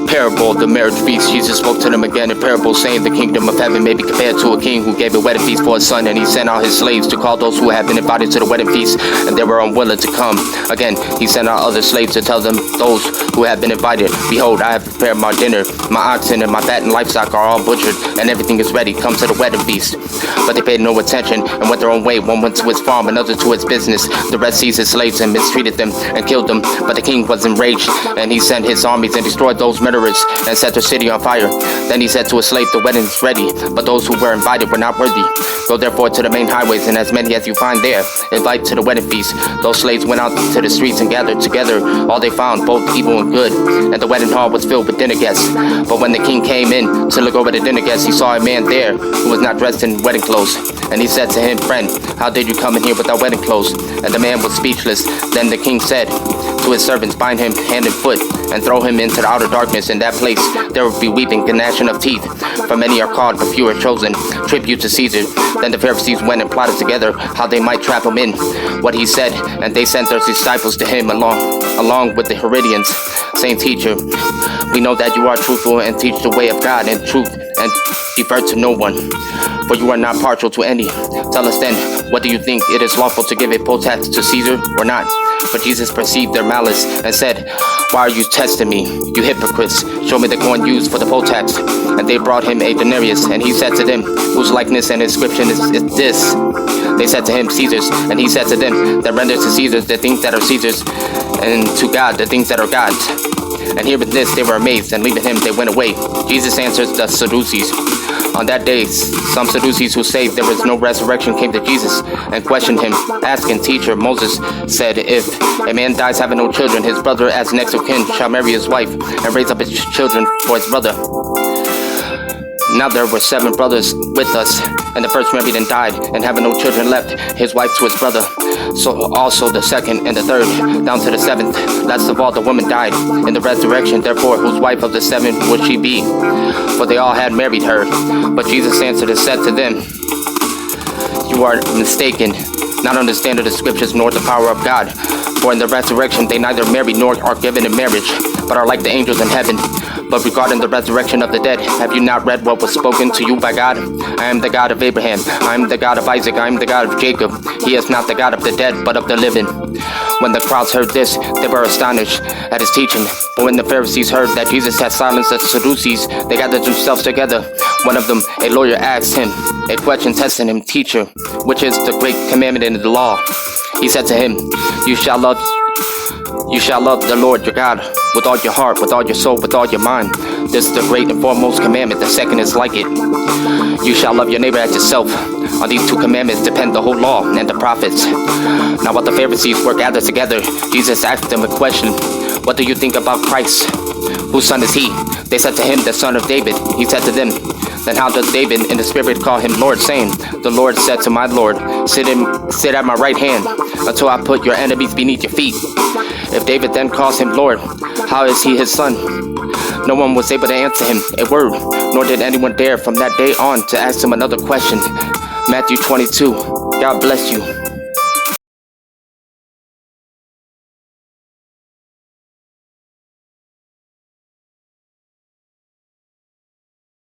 Parable, the marriage feast. Jesus spoke to them again in parable, saying, the kingdom of heaven may be compared to a king who gave a wedding feast for his son, and he sent out his slaves to call those who had been invited to the wedding feast, and they were unwilling to come. Again, he sent out other slaves to tell them, those who had been invited, behold, I have prepared my dinner. My oxen and my fattened livestock are all butchered, and everything is ready. Come to the wedding feast. But they paid no attention and went their own way. One went to his farm, another to his business. The rest seized his slaves and mistreated them and killed them. But the king was enraged, and he sent his armies and destroyed those murderers and set the city on fire. Then he said to his slave, the wedding is ready, but those who were invited were not worthy. Go therefore to the main highways, and as many as you find there, invite to the wedding feast. Those slaves went out to the streets and gathered together all they found, both evil and good, and the wedding hall was filled with dinner guests. But when the king came in to look over the dinner guests, he saw a man there who was not dressed in wedding clothes. And he said to him, friend, how did you come in here without wedding clothes? And the man was speechless. Then the king said to his servants, bind him hand and foot, and throw him into the outer darkness. In that place there will be weeping and gnashing of teeth, for many are called, but few are chosen. Tribute to Caesar. Then the Pharisees went and plotted together how they might trap him in what he said, and they sent their disciples to him along with the Herodians, saying, Teacher, we know that you are truthful and teach the way of God in truth, and defer to no one, for you are not partial to any. Tell us then, what do you think? It is lawful to give a poll tax to Caesar or not? But Jesus perceived their malice and said, why are you testing me, you hypocrites? Show me the coin used for the poll tax. And they brought him a denarius, and he said to them, whose likeness and inscription is this? They said to him, Caesar's. And he said to them, that render to Caesar the things that are Caesar's, and to God the things that are God's. And hearing this, they were amazed, and leaving him, they went away. Jesus answered the Sadducees. On that day, some Sadducees who say there was no resurrection came to Jesus and questioned him, asking, Teacher, Moses said, if a man dies having no children, his brother as next of kin shall marry his wife and raise up his children for his brother. Now there were 7 brothers with us, and the first married and died, and having no children left his wife to his brother. So also the second and the third, down to the 7th. Last of all, the woman died in the resurrection. Therefore, whose wife of the 7 would she be? For they all had married her. But Jesus answered and said to them, you are mistaken, not understanding the scriptures nor the power of God. For in the resurrection they neither marry nor are given in marriage, but are like the angels in heaven. But regarding the resurrection of the dead, have you not read what was spoken to you by God? I am the God of Abraham, I am the God of Isaac, I am the God of Jacob. He is not the God of the dead, but of the living. When the crowds heard this, they were astonished at his teaching. But when the Pharisees heard that Jesus had silenced the Sadducees, they gathered themselves together. One of them, a lawyer, asked him a question, testing him, Teacher, which is the great commandment in the law? He said to him, You shall love the Lord your God with all your heart, with all your soul, with all your mind. This is the great and foremost commandment. The second is like it. You shall love your neighbor as yourself. On these 2 commandments depend the whole law and the prophets. Now while the Pharisees were gathered together, Jesus asked them a question. What do you think about Christ? Whose son is he? They said to him, the son of David. He said to them, then how does David in the spirit call him Lord, saying, the Lord said to my Lord, sit at my right hand until I put your enemies beneath your feet. If David then calls him Lord, how is he his son? No one was able to answer him a word, nor did anyone dare from that day on to ask him another question. Matthew 22. God bless you.